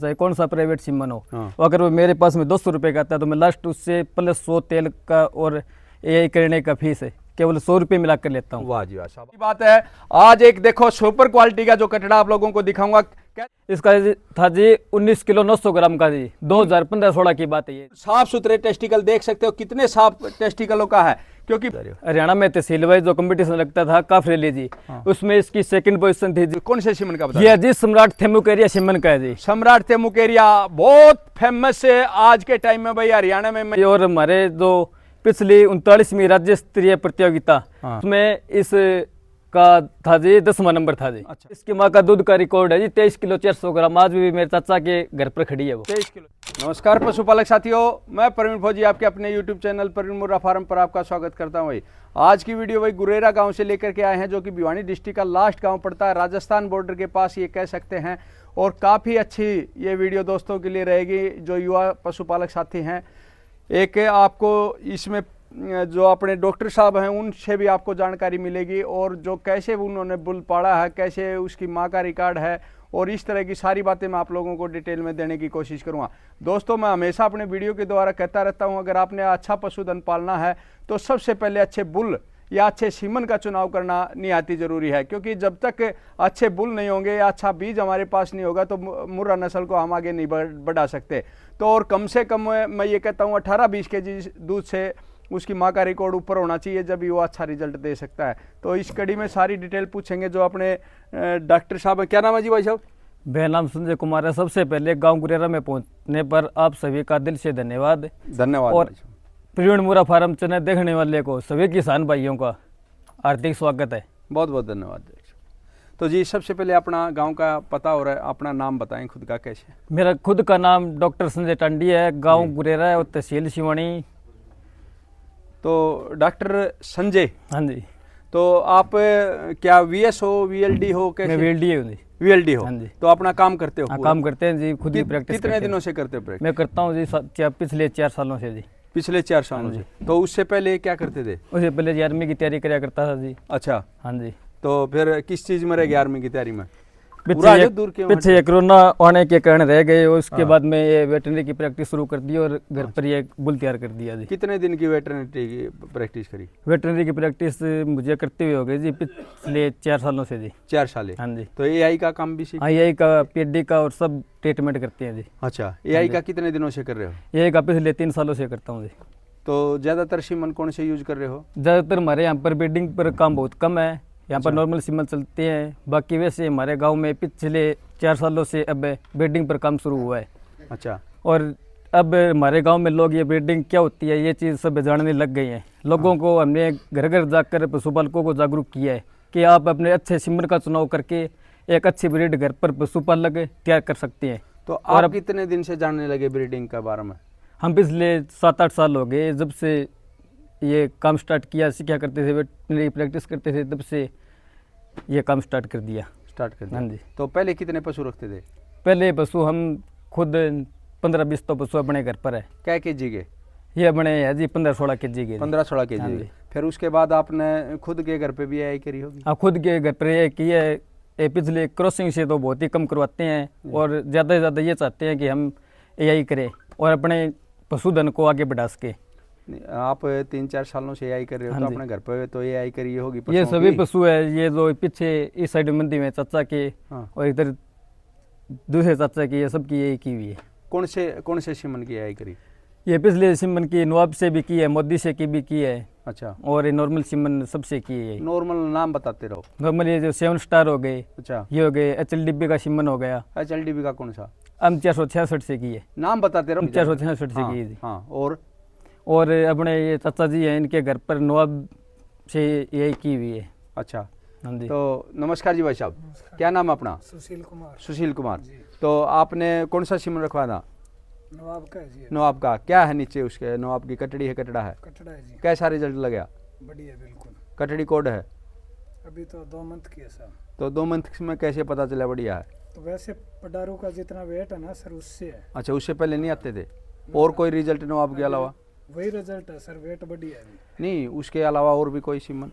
चाहे कौन सा प्राइवेट सिमन हो। हाँ। अगर वो मेरे पास में 200 रुपये का आता है तो मैं लास्ट उससे प्लस 100 तेल का और AI करने का फीस है केवल 100 रुपये मिला कर लेता हूँ। वाह जी वाह, शाबाश। बात है। आज एक देखो सुपर क्वालिटी का जो कटड़ा आप लोगों को दिखाऊंगा। इसका था जी 19 किलो 900 ग्राम का जी, 2015-16 की बात है ये। साफ सुथरे टेस्टिकल देख सकते हो, कितने साफ टेस्टिकलों का है, क्योंकि हरियाणा में तहसील वाइज जो कंपटीशन लगता था काफरेली जी, उसमें इसकी सेकंड पोजीशन थी जी। कौन से सिमन का बता? ये जी सम्राट थेमुकेरिया सिमन का है जी। सम्राट थेमुकेरिया बहुत फेमस है आज के टाइम में भाई हरियाणा में। और हमारे जो पिछली 39वीं राज्य स्तरीय प्रतियोगिता उसमें इस का था जी 10वां नंबर था जी। अच्छा। इसकी माँ का दूध का रिकॉर्ड है जी 23 किलो 400 ग्राम, आज भी मेरे चाचा के घर पर खड़ी है वो। 23 किलो। नमस्कार पशुपालक साथियों, मैं प्रवीण फौजी आपके अपने YouTube चैनल प्रवीण मुर्रा फार्म पर आपका स्वागत करता हूं। भाई आज की वीडियो भाई गुरेरा गांव से लेकर के आए हैं, जो कि भिवानी डिस्ट्रिक्ट का लास्ट गांव पड़ता है, राजस्थान बॉर्डर के पास ये कह सकते हैं। और काफ़ी अच्छी ये वीडियो दोस्तों के लिए रहेगी जो युवा पशुपालक साथी हैं। एक आपको इसमें जो अपने डॉक्टर साहब हैं उनसे भी आपको जानकारी मिलेगी, और जो कैसे उन्होंने बुल पाड़ा है, कैसे उसकी माँ का रिकॉर्ड है, और इस तरह की सारी बातें मैं आप लोगों को डिटेल में देने की कोशिश करूंगा। दोस्तों मैं हमेशा अपने वीडियो के द्वारा कहता रहता हूं, अगर आपने अच्छा पशुधन पालना है तो सबसे पहले अच्छे बुल या अच्छे सीमन का चुनाव करना निहायती ज़रूरी है, क्योंकि जब तक अच्छे बुल नहीं होंगे या अच्छा बीज हमारे पास नहीं होगा तो मुर्रा नस्ल को हम आगे नहीं बढ़ा सकते। तो और कम से कम मैं ये कहता हूँ 18-20 kg दूध से उसकी माँ का रिकॉर्ड ऊपर होना चाहिए, जब भी वो अच्छा रिजल्ट दे सकता है। तो इस कड़ी में सारी डिटेल पूछेंगे जो अपने डॉक्टर साहब हैं। क्या नाम है जी भाई साहब? मेरा नाम संजय कुमार है। सबसे पहले गांव गुरेरा में पहुंचने पर आप सभी का दिल से धन्यवाद। धन्यवाद। और प्रवीण मुर्रा फार्म चैनल देखने वाले को सभी किसान भाइयों का हार्दिक स्वागत है। बहुत बहुत धन्यवाद। तो जी सबसे पहले अपना गांव का पता और अपना नाम बताएं खुद का। कैसे? मेरा खुद का नाम डॉक्टर संजय टांडी है, गांव गुरेरा है और तहसील सिवानी। तो डॉक्टर संजय, हाँ जी। तो आप क्या VS हो, VLD हो? कैसे? मैं VLD हूँ जी। VLD हो? हाँ जी। तो अपना काम करते हो? हाँ, काम करते हैं जी, खुद ही प्रैक्टिस कितने करते हैं। दिनों से करते हो प्रैक्टिस? मैं करता हूँ जी पिछले 4 सालों से जी। पिछले 4 सालों से। तो उससे पहले क्या करते थे? उससे पहले जी आर्मी की तैयारी कराया करता था जी। अच्छा। हाँ जी। तो फिर किस चीज़ में रह गया आर्मी की तैयारी में? पीछे ये कोरोना आने के कारण रह गए, उसके बाद में ये वेटरनरी की प्रैक्टिस शुरू कर दी और घर पर ये बुल तैयार कर दिया जी। कितने दिन की वेटरनरी की प्रैक्टिस करी? वेटरनरी की प्रैक्टिस मुझे करते हुए हो गई जी पिछले 4 सालों से जी। 4 साल? हाँ जी। तो AI का काम भी सीखा? AI का, PhD का और सब ट्रीटमेंट करते हैं जी। अच्छा। AI का कितने दिनों से कर रहे हो? AI का पिछले 3 सालों से करता हूँ जी। तो ज़्यादातर सीमन कौन से यूज कर रहे हो? ज़्यादातर हमारे यहाँ पर ब्रीडिंग पर काम बहुत कम है, यहाँ पर नॉर्मल सिमन चलते हैं। बाकी वैसे हमारे गांव में पिछले 4 सालों से अब ब्रीडिंग पर काम शुरू हुआ है। अच्छा। और अब हमारे गांव में लोग ये ब्रीडिंग क्या होती है ये चीज़ सब जानने लग गए हैं। लोगों को हमने घर घर जाकर पशुपालकों को जागरूक किया है कि आप अपने अच्छे सिमन का चुनाव करके एक अच्छी ब्रीड घर पर पशुपालक तैयार कर सकते हैं। तो आप अब कितने दिन से जानने लगे ब्रीडिंग के बारे में? हम पिछले 7-8 साल हो गए जब से ये काम स्टार्ट किया, सीखा करते थे, वेटरनरी प्रैक्टिस करते थे, तब से ये काम स्टार्ट कर दिया। हाँ जी। तो पहले कितने पशु रखते थे? पहले पशु हम खुद 15-20 तो पशु अपने घर पर है। क्या केजी के? ये अपने है जी 15-16 kg के। 15-16 kg। फिर उसके बाद आपने खुद के घर पे भी AI करी होगी? हाँ, खुद के घर पर ये की है। पिछले क्रॉसिंग से तो बहुत ही कम करवाते हैं और ज़्यादा से ज़्यादा ये चाहते हैं कि हम AI करें और अपने पशुधन को आगे बढ़ा सके। आप 3-4 सालों से AI कर रहे हो। हाँ, तो अपने घर पे तो AI करी होगी? ये सभी पशु है, ये जो पीछे इस साइड मंदी में चाचा के। हाँ। और इधर दूसरे चाचा की, ये सबकी AI की हुई है। कौन से सीमन की AI करी? ये पिछले सीमन की नवाब से भी की है, मोदी से की भी की है। अच्छा। और ये नॉर्मल सीमन सबसे की है। नॉर्मल नाम बताते रहो। नॉर्मल ये जो 7 स्टार हो गए। अच्छा। ये हो गए HLDB का सीमन हो गया। HLDB का कौन सा? हम 466 से की है। नाम बताते रहो। 466 से की है। हाँ। और अपने ये चाचा जी हैं, इनके घर पर नवाब से AI की हुई है। अच्छा। हाँ जी। तो नमस्कार जी भाई साहब, क्या नाम अपना? सुशील कुमार। सुशील कुमार। तो आपने कौन सा सीमन रखवा था? नवाब का जी। नवाब का क्या है नीचे उसके? नवाब की कटड़ी है? कटड़ा है? कटड़ा है जी। कैसा रिजल्ट लगा? बढ़िया बिल्कुल। कटड़ी कोड है? अभी तो 2 मंथ की है सर। तो 2 मंथ में कैसे पता चला बढ़िया है? तो वैसे पडारू का जितना वेट है ना सर उससे है। अच्छा, उससे पहले नहीं आते थे? और कोई रिजल्ट नवाब के अलावा? वही रिजल्ट है सर, वेट बढ़िया है। नहीं, उसके अलावा और भी कोई सीमन?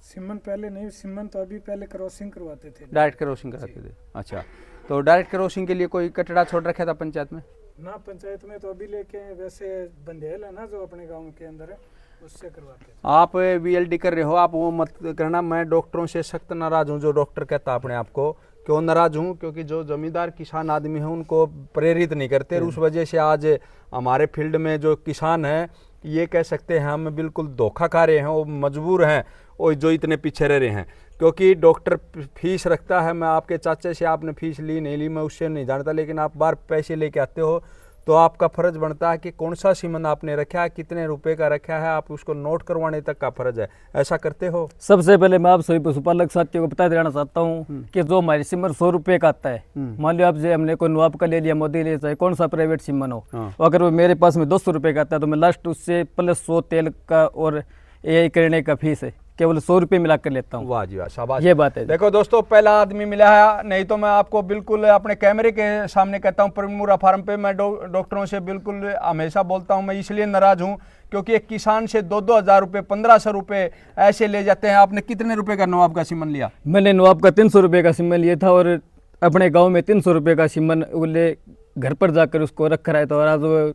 सीमन पहले नहीं, सीमन तो अभी पहले क्रॉसिंग करवाते थे। डायरेक्ट क्रॉसिंग कराते थे। अच्छा। तो डायरेक्ट क्रॉसिंग के लिए कोई कटड़ा छोड़ रखा था पंचायत में? ना पंचायत में तो अभी लेके आए, वैसे बंदेल है ना जो अपने गांव के अंदर है, उससे करवाते हैं। आप वीएलडी कर रहे हो, आप वो मत करना। मैं डॉक्टरों से सख्त नाराज हूँ, जो डॉक्टर कहता अपने आप को। क्यों नाराज हूँ? क्योंकि जो जमींदार किसान आदमी हैं उनको प्रेरित नहीं करते, उस वजह से आज हमारे फील्ड में जो किसान हैं ये कह सकते हैं हम बिल्कुल धोखा खा रहे हैं, वो मजबूर हैं, और जो इतने पीछे रह रहे हैं। क्योंकि डॉक्टर फीस रखता है, मैं आपके चाचे से आपने फीस ली नहीं ली मैं उससे नहीं जानता, लेकिन आप बार पैसे लेके आते हो तो आपका फर्ज बनता है कि कौन सा सीमन आपने रखा है, कितने रुपए का रखा है, आप उसको नोट करवाने तक का फर्ज है। ऐसा करते हो? सबसे पहले मैं आप सभी पशुपालक साथियों को बता देना चाहता हूँ कि जो हमारी सिमर 100 रुपये का आता है, मान लो आप जो हमने कोई नवाब का ले लिया, मोदी ले, चाहे कौन सा प्राइवेट सिमन हो, अगर वो मेरे पास में 200 रुपये का आता है तो मैं लास्ट उससे प्लस 100 तेल का और AI करने का फीस है, केवल 100 रुपये मिला कर लेता हूँ। वाह जी वाह, शाबाश। ये बात है। देखो दोस्तों, पहला आदमी मिला है, नहीं तो मैं आपको बिल्कुल अपने कैमरे के सामने कहता हूँ, प्रवीण मुर्रा फार्म पे मैं डॉक्टरों से बिल्कुल हमेशा बोलता हूँ। मैं इसलिए नाराज हूँ क्योंकि एक किसान से 2-2 हज़ार रुपये, 1500 रुपये ऐसे ले जाते हैं। आपने कितने रुपए का नवाब का सीमन लिया? मैंने नवाब का 300 रुपये का सीमन लिया था और अपने गाँव में 300 रुपये का सीमन ले घर पर जाकर उसको रख कर आया था। और आज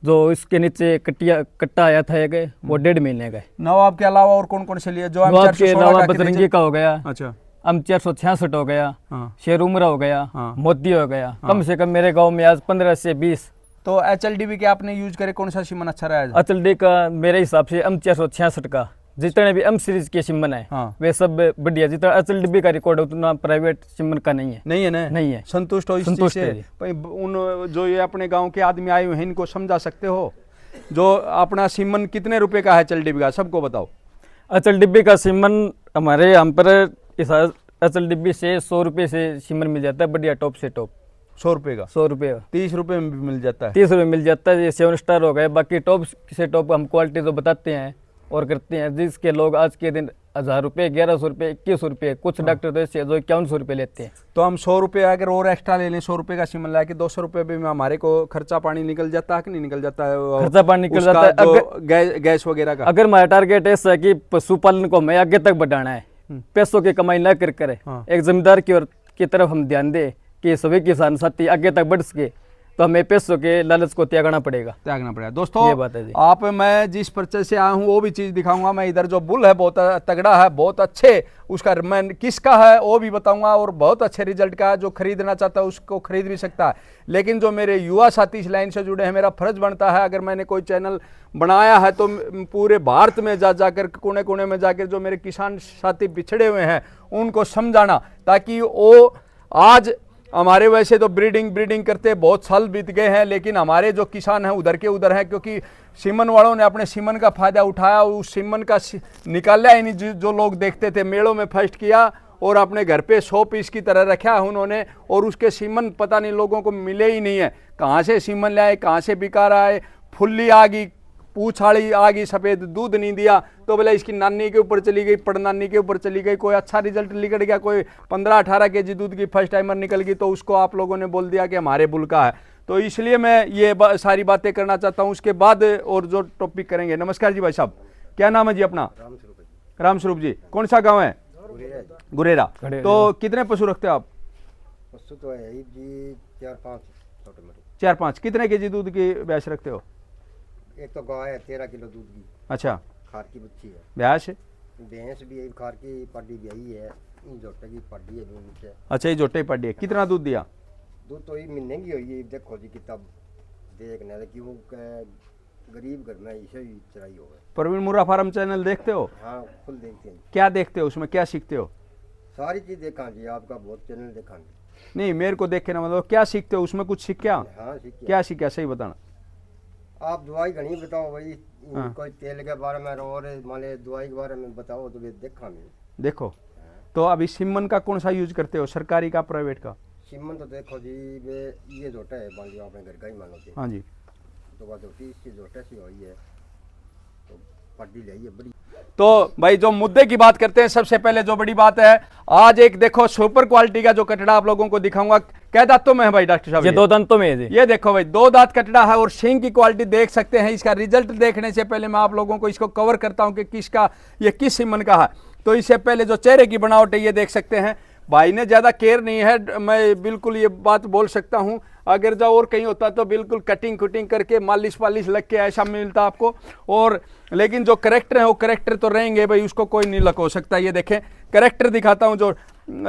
जो इसके नीचे कट्टा आया था एक, वो 1.5 महीने का है। नवाब के अलावा और कौन कौन से लिए? जो नवाब के अलावा बजरंगी का हो गया, अच्छा, हम 466 हो गया, हाँ, शेर उमरा हो गया, हाँ, मोदी हो गया, कम से कम मेरे गांव में आज 15 से 20। तो HLDB के आपने यूज करे, कौन सा सीमन अच्छा रहा है? HLD का मेरे हिसाब से 466 का, जितने भी सीरीज के सिमन है, हाँ, वे सब बढ़िया। जितना HLDB का रिकॉर्ड है उतना प्राइवेट सिमन का नहीं है। नहीं है ना? नहीं है। संतुष्ट हो इस चीज संतुष्ट से? है। भाई उन जो ये अपने गांव के आदमी आए हुए हैं इनको समझा सकते हो? जो अपना सीमन कितने रुपए का है HLDB का, सबको बताओ। HLDB का सीमन हमारे यहाँ पर HLDB से 100 रुपये से सीमन मिल जाता है, बढ़िया टॉप से टॉप। 100 रुपए का? 100 रुपये का 30 रुपए में भी मिल जाता है? 30 रुपये मिल जाता है। ये 7 स्टार हो गए। बाकी टॉप से टॉप हम क्वालिटी तो बताते हैं और करते हैं, जिसके लोग आज के दिन 1000 रुपये, 1100 रुपये, 2100 रुपये, कुछ डॉक्टर तो ऐसे जो 5100 रुपये लेते हैं। तो हम 100 रुपये अगर और एक्स्ट्रा ले लें, 100 रुपये का सीमन ला के 200 रुपये में हमारे को खर्चा पानी निकल जाता है कि नहीं निकल जाता है? खर्चा पानी निकल उसका जाता है। जो गैस वगैरह का? अगर हमारा टारगेट ऐसा है कि पशुपालन को हमें आगे तक बढ़ाना है, पैसों की कमाई न कर करे, हाँ। एक जमींदार की तरफ हम ध्यान दें कि सभी किसान साथी आगे तक बढ़ सके, तो हमें पैसों के लालच को त्यागना पड़ेगा। दोस्तों, ये बात है जी। आप मैं जिस परिचय से आया हूँ वो भी चीज़ दिखाऊंगा। मैं इधर जो बुल है बहुत तगड़ा है, बहुत अच्छे, उसका मैं किसका है वो भी बताऊंगा, और बहुत अच्छे रिजल्ट का है। जो खरीदना चाहता है उसको खरीद भी सकता है। लेकिन जो मेरे युवा साथी इस लाइन से जुड़े हैं, मेरा फर्ज बनता है, अगर मैंने कोई चैनल बनाया है तो पूरे भारत में जाकर कोने कोने में जाकर जो मेरे किसान साथी बिछड़े हुए हैं उनको समझाना, ताकि वो आज हमारे वैसे तो ब्रीडिंग करते बहुत साल बीत गए हैं, लेकिन हमारे जो किसान हैं उधर के उधर हैं, क्योंकि सीमन वालों ने अपने सीमन का फायदा उठाया। उस सीमन का निकाला ही नहीं। जो लोग देखते थे मेलों में फर्स्ट किया और अपने घर पे 100 पीस की तरह रखा है उन्होंने, और उसके सीमन पता नहीं लोगों को मिले ही नहीं है। कहाँ से सीमन लाए, कहाँ से बिका रहा है, फुल्ली आ गई, पूछाड़ी आ गई, सफ़ेद दूध नहीं दिया, तो बोले इसकी नानी के ऊपर चली गई, पड़नानी के ऊपर चली गई। कोई अच्छा रिजल्ट निकल गया, कोई 15-18 केजी दूध की फर्स्ट टाइमर निकल गई, तो उसको आप लोगों ने बोल दिया कि हमारे बुल का है। तो इसलिए मैं ये सारी बातें करना चाहता हूँ। उसके बाद और जो टॉपिक करेंगे। नमस्कार जी भाई साहब, क्या नाम है जी अपना? राम स्वरूप जी। कौन सा गाँव है? गुरेरा। तो कितने पशु रखते हो आप? पशु तो है जी 4-5 छोटे मोटे। 4-5। कितने केजी दूध की भैंस रखते हो? एक तो गाय है 13 किलो दूध की। अच्छा। खार की बच्ची है। भैंस? भैंस भी है, खार की पड्डी भी आई है, जोटे की पड्डी है नीचे। अच्छा, ये जोटे पड्डी है। कितना दूध दिया? दूध तो ये महीने की हुई है। देखो जी कितना देखने से, क्यों गरीब घर में इसे ही चराई हो गए। प्रवीण मुर्रा फार्म चैनल देखते हो? हाँ, फुल देखते हैं। क्या देखते हो उसमें, क्या सीखते हो? सारी चीज़ देखा जी, आपका बहुत चैनल देखा। नहीं, मेरे को देख के ना, मतलब क्या सीखते हो उसमें? कुछ सीख क्या? हाँ सीखे। क्या सीखा, सही बताना। आप दवाई घनी बताओ भाई। हाँ। कोई तेल के बारे में और मान ले दवाई के बारे में बताओ तो देखा मैं। देखो, तो अभी सिमन का कौन सा यूज करते हो, सरकारी का प्राइवेट का? सिमन तो देखो जी, वे ये जोटा है मान लो अपने घर का ही मानो के। हाँ जी। तो बात होती इसकी जोटा सी हुई है तो पड्डी ले है बड़ी। तो भाई जो मुद्दे की बात करते हैं, सबसे पहले जो बड़ी बात है, आज एक देखो सुपर क्वालिटी का जो कटड़ा आप लोगों को दिखाऊंगा। क्या दांतों में है भाई डॉक्टर साहब? ये 2 दांतों में है जी। ये देखो भाई, 2 दांत कटड़ा है और सींग की क्वालिटी देख सकते हैं। इसका रिजल्ट देखने से पहले मैं आप लोगों को इसको कवर करता हूं कि किसका, ये किस सीमन का है। तो इससे पहले जो चेहरे की बनावट है ये देख सकते हैं। भाई ने ज़्यादा केयर नहीं है, मैं बिल्कुल ये बात बोल सकता हूँ। अगर जो और कहीं होता तो बिल्कुल कटिंग कुटिंग करके मालिश वालिश लग के ऐसा मिलता आपको। और लेकिन जो करेक्टर है वो करेक्टर तो रहेंगे भाई, उसको कोई नहीं लग हो सकता। ये देखें करेक्टर दिखाता हूँ, जो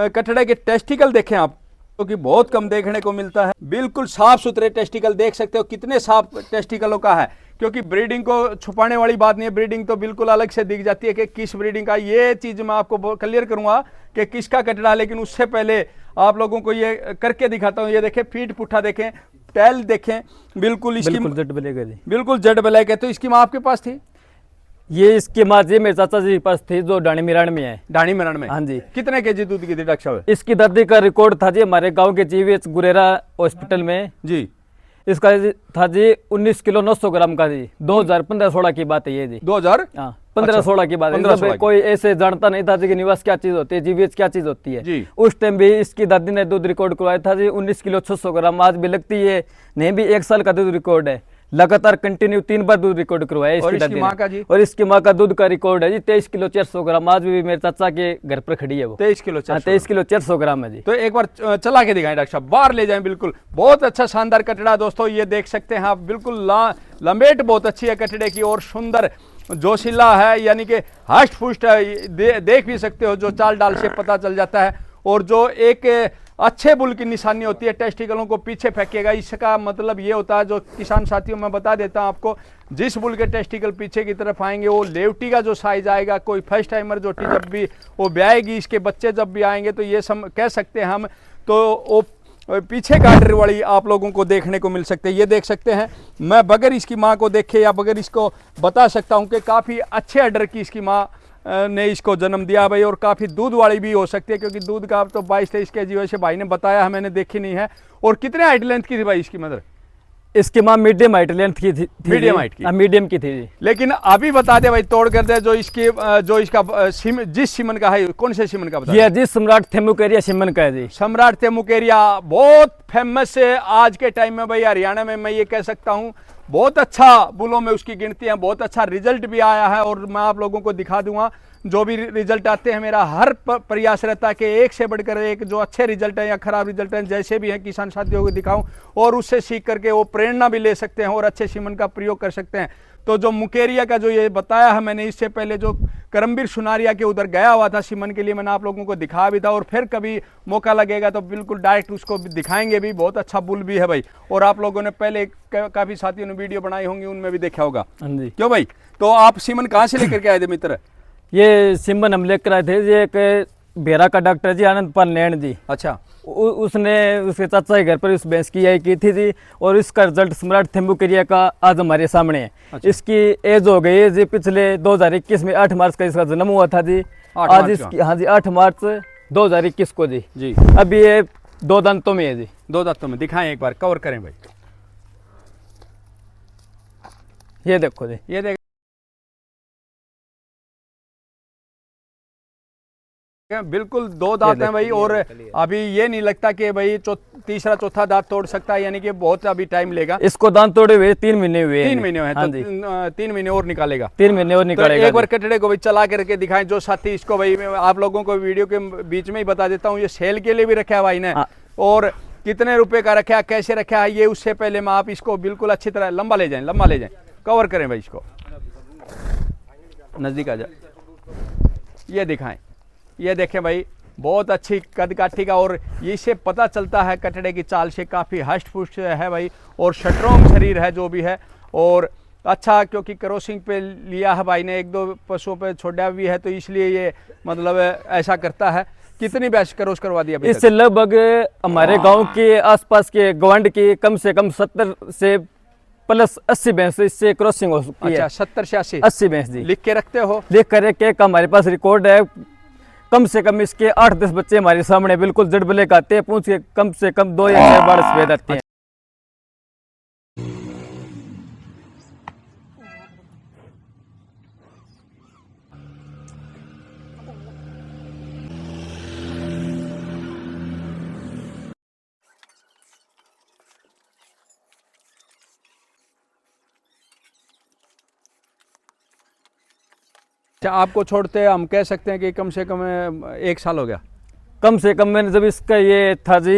कटड़े के टेस्टिकल देखें आप, क्योंकि बहुत कम देखने को मिलता है। बिल्कुल साफ सुथरे टेस्टिकल देख सकते हो, कितने साफ टेस्टिकलों का है, क्योंकि ब्रीडिंग को छुपाने वाली बात नहीं है। ब्रीडिंग तो बिल्कुल अलग से दिख जाती है कि किस ब्रीडिंग का। ये चीज़ मैं आपको क्लियर करूंगा कि किसका कटड़ा, लेकिन उससे पहले आप लोगों को ये करके दिखाता हूँ। ये देखें फीट पुट्ठा देखें, टैल देखें, बिल्कुल इसकी बिल्कुल जेड ब्लैक है जी। बिल्कुल जेड ब्लैक है। तो इसकी माँ आपके पास थी? ये इसकी माँ जी मेरे चाचा जी के पास थी, जो डाणी मिराण में है। डाणी मिराण में? हाँ जी। कितने केजी दूध की थी डॉक्टर साहब? इसकी दादी का रिकॉर्ड था जी हमारे गांव के जीवीएच गुरेरा हॉस्पिटल में जी। इसका था जी 19 किलो 900 ग्राम का जी। 2015-16 की बात है ये जी। 2000 हाँ 15-16 की बात है। 15-16 कोई ऐसे जानता नहीं था जी कि निवास क्या चीज होती है, जीवीएच क्या चीज होती है जी। उस टाइम भी इसकी दादी ने दूध रिकॉर्ड करवाया था जी 19 किलो 600 ग्राम। आज भी लगती है नहीं भी 1 साल का दूध रिकॉर्ड है, लगातार कंटिन्यू 3 बार दूध रिकॉर्ड करवाया इसकी दादी माँ का ने। जी? और इसकी माँ का दूध का रिकॉर्ड है जी 23 किलो 400 ग्राम। आज भी मेरे चाचा के घर पर खड़ी है वो। 23 किलो 23 किलो 400 ग्राम है जी। तो एक बार चला के दिखाएं डॉक्टर साहब, बाहर ले जाएं। बिल्कुल बहुत अच्छा शानदार कटड़ा दोस्तों, ये देख सकते हैं आप। बिल्कुल लंबेट बहुत अच्छी है कटड़े की, और सुंदर जोशीला है, यानी कि हष्ट पुष्ट है। देख भी सकते हो, जो चाल डाल से पता चल जाता है। और जो एक अच्छे बुल की निशानी होती है, टेस्टिकलों को पीछे फेंकेगा, इसका मतलब ये होता है, जो किसान साथियों मैं बता देता हूं आपको, जिस बुल के टेस्टिकल पीछे की तरफ आएंगे वो लेवटी का जो साइज आएगा। कोई फर्स्ट टाइमर जोटी जब भी वो ब्याएगी, इसके बच्चे जब भी आएंगे तो ये कह सकते हैं हम, तो वो पीछे का अडर वाली आप लोगों को देखने को मिल सकते हैं। ये देख सकते हैं, मैं बगैर इसकी माँ को देखे या बगैर इसको बता सकता हूँ कि काफ़ी अच्छे अडर की इसकी माँ ने इसको जन्म दिया भाई। और काफ़ी दूध वाली भी हो सकती है, क्योंकि दूध का तो 22-23 केजी वैसे भाई ने बताया है, मैंने देखी नहीं है। और कितने हाइट लेंथ की थी भाई इसकी मदर? इसकी माँ मीडियम हाइट लेंथ की थी। मीडियम हाइट की? मीडियम की थी जी। लेकिन अभी बता दे भाई, तोड़ कर दे, जो इसका जिस सीमन का है, कौन से सीमन का बता? ये जी सम्राट थेमुकेरिया सीमन का है जी। सम्राट थेमुकेरिया बहुत फेमस है आज के टाइम में भाई हरियाणा में। मैं ये कह सकता हूँ बहुत अच्छा बुलों में उसकी गिनती है, बहुत अच्छा रिजल्ट भी आया है। और मैं आप लोगों को दिखा दूंगा जो भी रिजल्ट आते हैं। मेरा हर प्रयास रहता है कि एक से बढ़कर एक जो अच्छे रिजल्ट हैं या खराब रिजल्ट हैं, जैसे भी हैं, किसान साथियों को दिखाऊं और उससे सीख करके वो प्रेरणा भी ले सकते हैं और अच्छे सीमन का प्रयोग कर सकते हैं। तो जो मुकेरिया का जो ये बताया है मैंने, इससे पहले जो करमबीर सुनारिया के उधर गया हुआ था सीमन के लिए, मैंने आप लोगों को दिखा भी था। और फिर कभी मौका लगेगा तो बिल्कुल डायरेक्ट उसको भी दिखाएंगे भी। बहुत अच्छा बुल भी है भाई। और आप लोगों ने पहले काफ़ी साथियों ने वीडियो बनाई होंगी, उनमें भी देखा होगा। हाँ जी। क्यों भाई? तो आप सीमन कहाँ से लेकर के आए थे मित्र? ये सिमन हम लेकर आए थे। ये एक बेरा का डॉक्टर जी आनंद पाल नैन जी। अच्छा। उसने उसके चाचा के घर पर इस भैंस की आई की थी जी। और इसका रिजल्ट सम्राट थेमुकेरिया का आज हमारे सामने है। अच्छा। इसकी एज हो गई है जी, पिछले 2021 में 8 मार्च का इसका जन्म हुआ था जी। आज इसकी, हाँ जी, 8 मार्च 2021 को जी। जी। अभी ये 2 दांतों में है जी। 2 दांतों में दिखाएं, एक बार कवर करें भाई। ये देखो जी, ये देख, बिल्कुल 2 दांत हैं भाई। और अभी ये नहीं लगता कि भाई तीसरा चौथा दांत तोड़ सकता है, यानी कि बहुत अभी टाइम लेगा। इसको दांत तोड़े हुए 3 महीने हुए हैं। 3 महीने हैं। हाँ तो जी। 3 महीने और निकालेगा। 3 महीने और तो निकालेगा। एक बार कटड़े को भाई चला करके दिखाएं। जो साथी इसको भाई, मैं आप लोगों को वीडियो के बीच में ही बता देता हूँ, ये सेल के लिए भी रखा है भाई ने। और कितने रुपए का रखा है, कैसे रखा है, ये उससे पहले मैं आप इसको बिल्कुल अच्छी तरह लंबा ले जाएं, कवर करें भाई। इसको नजदीक आ जाए, ये दिखाएं। ये देखें भाई, बहुत अच्छी कद काठी का। और इससे पता चलता है कटड़े की चाल से काफ़ी हष्ट पुष्ट है भाई। और स्ट्रॉन्ग शरीर है जो भी है। और अच्छा, क्योंकि क्रॉसिंग पे लिया है भाई ने, 1-2 पशुओं पे छोड़ा भी है, तो इसलिए ये मतलब ऐसा करता है। कितनी भैंस क्रॉस करवा दिया? इससे लगभग हमारे गांव के आसपास के गवांड की कम से कम 70 से प्लस 80 भैंस इससे क्रॉसिंग हो सकती है। अच्छा, 70 से 80 भैंस जी। लिख के रखते हो? लिख कर एक हमारे पास रिकॉर्ड है। कम से कम इसके 8-10 बच्चे हमारे सामने बिल्कुल जड़ ब्लैक आते हैं। पूछ के कम से कम 2 या 6 बार सफेद आते हैं। आपको छोड़ते हम कह सकते हैं कि कम से कम 1 साल हो गया। कम से कम मैंने जब इसका ये था जी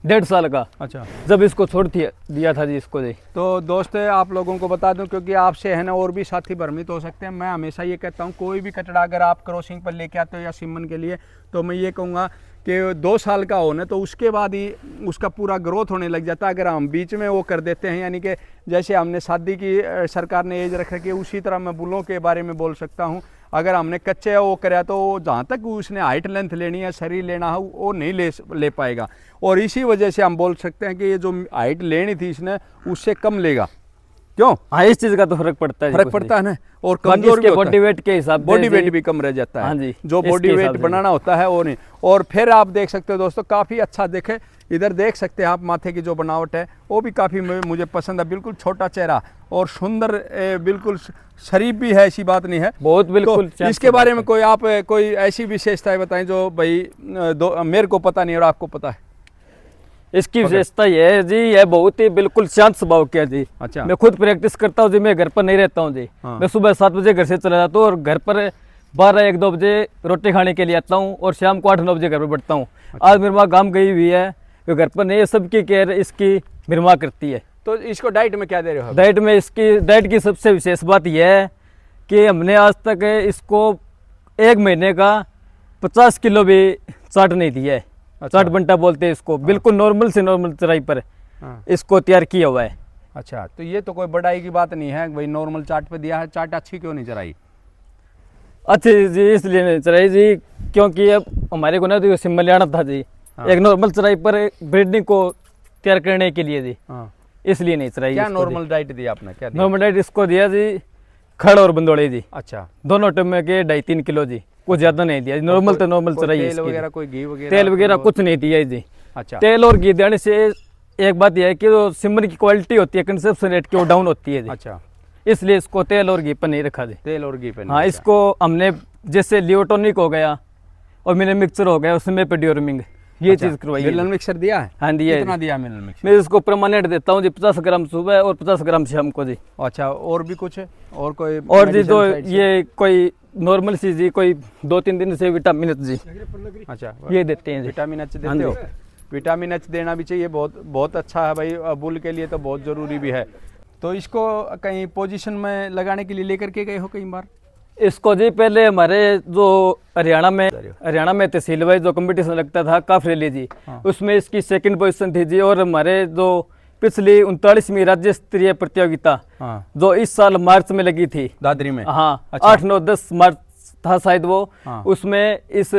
1.5 साल का, अच्छा, जब इसको छोड़ दिया था जी इसको जी। तो दोस्त आप लोगों को बता दूं, क्योंकि आपसे है ना और भी साथी भ्रमित हो सकते हैं। मैं हमेशा ये कहता हूं, कोई भी कचड़ा अगर आप क्रॉसिंग पर लेके आते हो या सीमन के लिए, तो मैं ये कहूँगा कि 2 साल का हो ना, तो उसके बाद ही उसका पूरा ग्रोथ होने लग जाता है। अगर हम बीच में वो कर देते हैं, यानी कि जैसे हमने शादी की सरकार ने एज रख रखी है, उसी तरह मैं बुलों के बारे में बोल सकता हूँ। अगर हमने कच्चे वो कराया तो जहाँ तक उसने हाइट लेंथ लेनी है, शरीर लेना है, वो नहीं ले पाएगा। और इसी वजह से हम बोल सकते हैं कि ये जो हाइट लेनी थी इसने उससे कम लेगा। क्यों? हाँ, इस चीज का तो फर्क पड़ता है, फर्क पड़ता है ना। और कमजोर भी बॉडी वेट के हिसाब से बॉडी वेट भी कम रह जाता है। हाँ जी, जो बॉडी इसके वेट हिसाब से बनाना होता है वो नहीं। और फिर आप देख सकते हो दोस्तों, काफ़ी अच्छा देखे, इधर देख सकते हैं आप माथे की जो बनावट है वो भी काफ़ी मुझे पसंद है। बिल्कुल छोटा चेहरा और सुंदर, बिल्कुल शरीफ भी है, ऐसी बात नहीं है। बहुत बिल्कुल। तो इसके बारे में कोई ऐसी विशेषताएं बताएं जो भाई मेरे को पता नहीं और आपको पता है। इसकी विशेषता ये है जी, ये बहुत ही बिल्कुल शांत स्वभाव की है जी। अच्छा। मैं खुद प्रैक्टिस करता हूँ जी, मैं घर पर नहीं रहता हूँ जी। हाँ। मैं सुबह 7 बजे घर से चला जाता हूँ और घर पर 12-1-2 बजे रोटी खाने के लिए आता हूँ और शाम को 8-9 बजे घर पर बैठता हूँ। आज मेरी माँ काम गई हुई है, वो घर पर नहीं है, सबकी केयर इसकी मेरी माँ करती है। तो इसको डाइट में क्या दे रहे हो? डाइट में इसकी डाइट की सबसे विशेष बात यह है कि हमने आज तक इसको 1 महीने का 50 किलो भी चाट नहीं दिया है। अच्छा। चाट बंटा बोलते हैं इसको। बिल्कुल नॉर्मल से नॉर्मल चराई पर हाँ। इसको तैयार किया हुआ है। अच्छा, तो ये तो कोई बड़ाई की बात नहीं है भाई, नॉर्मल चाट पे दिया है। चाट अच्छी क्यों नहीं चराई? अच्छी जी इसलिए नहीं चराई जी, क्योंकि अब हमारे को ना तो सिंबल आना था जी। हाँ। एक नॉर्मल चराई पर ब्रीडिंग को तैयार करने के लिए जी, हाँ। इसलिए नहीं चराई। क्या नॉर्मल डाइट दिया आपने? क्या दिया? नॉर्मल डाइट इसको दिया जी खड़ और बंदोड़े जी, अच्छा। दोनों टाइम के 2.5-3 किलो जी, कुछ ज्यादा नहीं दिया। नॉर्मल तो नॉर्मल कोई चराई तेल इसकी। वगैरह, कोई घी वगैरह? तेल वगैरह कुछ नहीं दिया जी। अच्छा। तेल और घी देने से एक बात यह है कि जो सिमर की क्वालिटी होती है, कंसेप्शन रेट की, वो डाउन होती है जी। अच्छा, इसलिए इसको तेल और घी पर नहीं रखा जी। तेल और घी पे नहीं हाँ, रखा। इसको हमने जैसे लियोटोनिक हो गया और मिनरल मिक्सचर हो गया, उसमें पे डिओर्मिंग ये अच्छा, चीज करवाई मिनरल है। मिक्सर दिया है? हाँ, दिया है कितना जी। दिया मिनरल मिक्सर? मैं इसको परमानेंट देता हूँ जी, 50 ग्राम सुबह और 50 ग्राम शाम को जी। अच्छा, और भी कुछ है? और कोई और जी medicine जो side से? ये कोई नॉर्मल सी जी, कोई 2-3 दिन से विटामिन एच जी अच्छा, ये देते हैं जी। विटामिन एच हाँ देते जी। हो? विटामिन एच देना भी चाहिए, बहुत अच्छा है भाई, बुल के लिए तो बहुत ज़रूरी भी है। तो इसको कहीं पोजीशन में लगाने के लिए लेकर के गए हो कई बार? इसको जी पहले हमारे जो हरियाणा में तहसील वाइज जो कंपटीशन लगता था काफरेली जी, हाँ। उसमें इसकी 2nd पोजीशन थी जी। और हमारे जो पिछली 39वीं राज्य स्तरीय प्रतियोगिता हाँ। जो इस साल मार्च में लगी थी, दादरी में? हाँ, अच्छा। 8-9-10 मार्च था शायद वो। हाँ। उसमें इस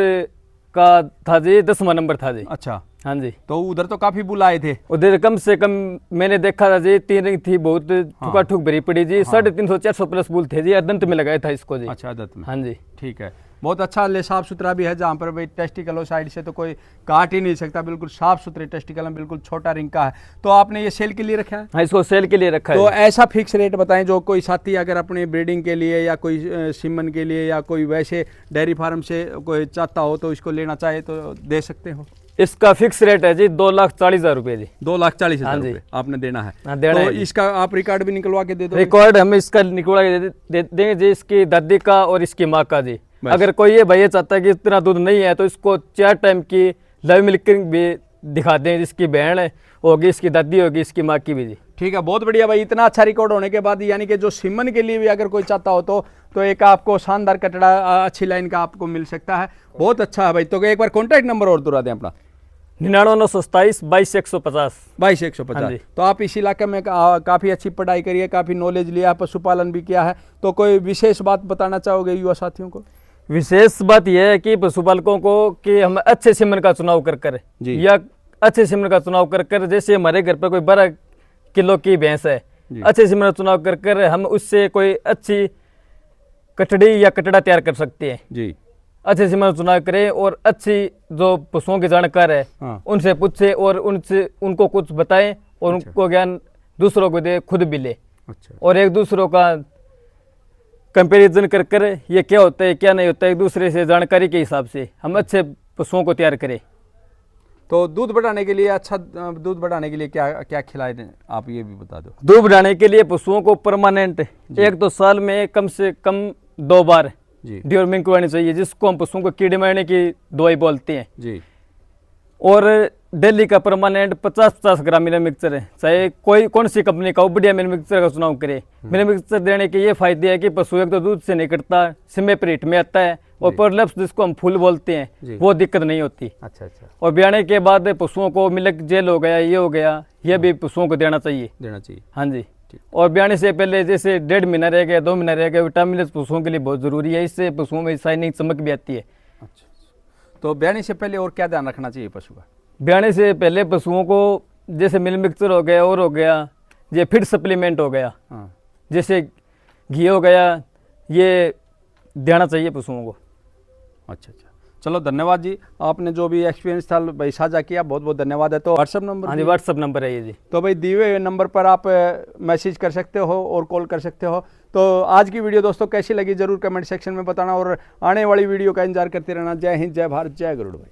का था जी 10वां नंबर था जी। अच्छा, हाँ जी। तो उधर तो काफ़ी बुल आए थे? उधर कम से कम मैंने देखा था जी 3 रिंग थी, बहुत ठुका ठुक भरी पड़ी जी। 350-400 प्लस बुल थे जी, अदंत में लगाया था इसको जी। अच्छा, आदत में। हाँ जी। ठीक है, बहुत अच्छा ले, साफ सुथरा भी है। जहाँ पर भाई टेस्टिकल हो साइड से तो कोई काट ही नहीं सकता, बिल्कुल साफ सुथरे टेस्टिकल है, बिल्कुल छोटा रिंग का है। तो आपने ये सेल के लिए रखा है? हाँ, इसको सेल के लिए रखा तो है। ऐसा फिक्स रेट बताएं जो कोई साथी अगर अपनी ब्रीडिंग के लिए या कोई सीमन के लिए या कोई वैसे डेयरी फार्म से कोई चाहता हो तो इसको लेना चाहे तो दे सकते हो? इसका फिक्स रेट है जी 2,40,000 रुपये जी। 2,40,000 हाँ जी। रुपये आपने देना है। हाँ, देना तो है जी। इसका आप रिकॉर्ड भी निकलवा के दे दो? रिकॉर्ड हम इसका निकलवा के दे देंगे जी, इसकी दादी का और इसकी माँ का जी। बस। अगर कोई ये भैया चाहता है कि इतना दूध नहीं है तो इसको 4 टाइम की लाइव मिल्किंग भी दिखा दें, जिसकी बहन होगी, इसकी दादी होगी, इसकी माँ की भी जी। ठीक है, बहुत बढ़िया भाई। इतना अच्छा रिकॉर्ड होने के बाद यानी कि जो सीमन के लिए भी अगर कोई चाहता हो तो एक आपको शानदार कटड़ा अच्छी लाइन का आपको मिल सकता है। बहुत अच्छा है भाई। तो एक बार कॉन्टैक्ट नंबर और दोहरा दें अपना। 99,927 22,150 22,150। हाँ जी। तो आप इस इलाके में काफ़ी अच्छी पढ़ाई करी है, काफ़ी नॉलेज लिया, पशुपालन भी किया है, तो कोई विशेष बात बताना चाहोगे युवा साथियों को? विशेष बात यह है कि पशुपालकों को कि हम अच्छे सीमन का चुनाव कर जी। या अच्छे सीमन का चुनाव कर जैसे हमारे घर पर कोई 12 किलो की भैंस है, जी। अच्छे सीमन का चुनाव कर हम उससे कोई अच्छी कटड़ी या कटड़ा तैयार कर सकते हैं जी। अच्छे सीमन का चुनाव करें और अच्छी जो पशुओं की जानकार है हाँ। उनसे पूछे और उनको कुछ बताएं और अच्छा। उनको ज्ञान दूसरों को दे, खुद भी ले, अच्छा। और एक दूसरों का कंपैरिजन कर ये क्या होता है क्या नहीं होता है, एक दूसरे से जानकारी के हिसाब से हम अच्छे पशुओं को तैयार करें। तो दूध बढ़ाने के लिए अच्छा दूध बढ़ाने के लिए क्या क्या खिलाए दें आप ये भी बता दो। दूध बढ़ाने के लिए पशुओं को परमानेंट एक तो साल में कम से कम 2 बार जी। डिवर्मिंग करवानी चाहिए, जिसको हम पशुओं को कीड़े मारने की दवाई बोलते हैं। जी। और डेली का परमानेंट 50-50 ग्राम मिनरल मिक्सचर है। चाहे कोई कौन सी कंपनी का हो, बढ़िया मिनरल मिक्सचर का चुनाव करे। मिनरल मिक्सचर देने के ये फायदे है कि पशु एक तो दूध से नहीं कटता, समय पर हिट में आता है, और प्रोलैप्स जिसको हम फूल बोलते हैं वो दिक्कत नहीं होती। अच्छा अच्छा। और ब्याने के बाद पशुओं को मिल्क जेल हो गया, ये हो गया, ये भी पशुओं को देना चाहिए। हाँ जी। और ब्याने से पहले जैसे 1.5 महीना रह गया, 2 महीना रह गया, विटामिन पशुओं के लिए बहुत जरूरी है। इससे पशुओं में शाइनिंग चमक भी आती है। अच्छा, तो ब्याने से पहले और क्या ध्यान रखना चाहिए पशु का? ब्याने से पहले पशुओं को जैसे मिल मिक्सचर हो गया, और हो गया ये फीड सप्लीमेंट हो गया, जैसे घी हो गया, ये देना चाहिए पशुओं को। अच्छा अच्छा, चलो धन्यवाद जी, आपने जो भी एक्सपीरियंस था भाई साझा किया, बहुत बहुत धन्यवाद है। तो व्हाट्सअप नंबर? हाँ जी, व्हाट्सअप नंबर है ये जी। तो भाई दिए हुए नंबर पर आप मैसेज कर सकते हो और कॉल कर सकते हो। तो आज की वीडियो दोस्तों कैसी लगी जरूर कमेंट सेक्शन में बताना, और आने वाली वीडियो का इंतजार करते रहना। जय हिंद, जय भारत, जय गरुड़ भाई।